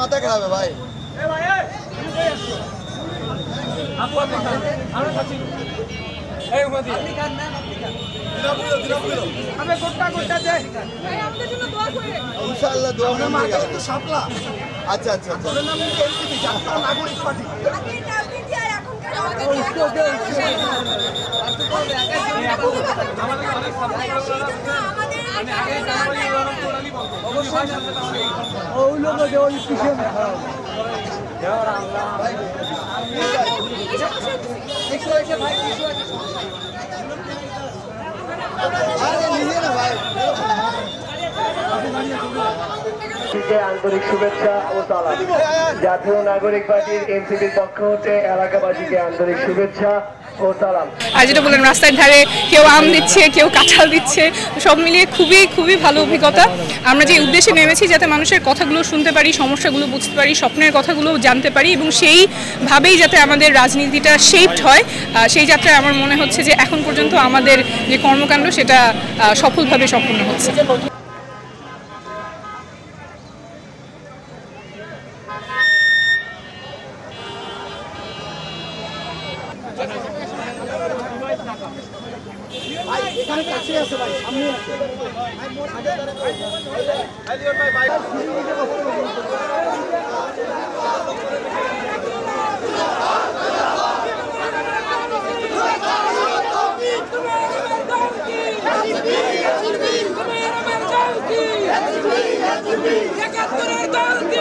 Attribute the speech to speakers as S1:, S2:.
S1: মাথা খারাপ ভাই ইনশাআল্লাহ দোয়া করবেন শাপলা আচ্ছা আচ্ছা আচ্ছা ওর নাম এনসিপি জাতীয় নাগরিক পার্টি
S2: আন্তরিক শুভেচ্ছা ও সালাম। জাতীয় নাগরিক পার্টির এনসিপির পক্ষ হতে এলাকাবাসীকে আন্তরিক শুভেচ্ছা ও সালাম।
S3: আর যেটা বললেন রাস্তার ধারে কেউ আম দিচ্ছে, কেউ কাঁঠাল দিচ্ছে, সব মিলিয়ে খুবই ভালো অভিজ্ঞতা। আমরা যে উদ্দেশ্যে নেমেছি যাতে মানুষের কথাগুলো শুনতে পারি, সমস্যাগুলো বুঝতে পারি, স্বপ্নের কথাগুলো জানতে পারি এবং সেইভাবেই যাতে আমাদের রাজনীতিটা শেপড হয়, সেই যাত্রায় আমার মনে হচ্ছে যে এখন পর্যন্ত আমাদের যে কর্মকাণ্ড সেটা সফলভাবে সম্পন্ন হচ্ছে।
S1: এখানে কাছে আছে ভাই, সামনে আছে
S4: একাত্তরের দল কি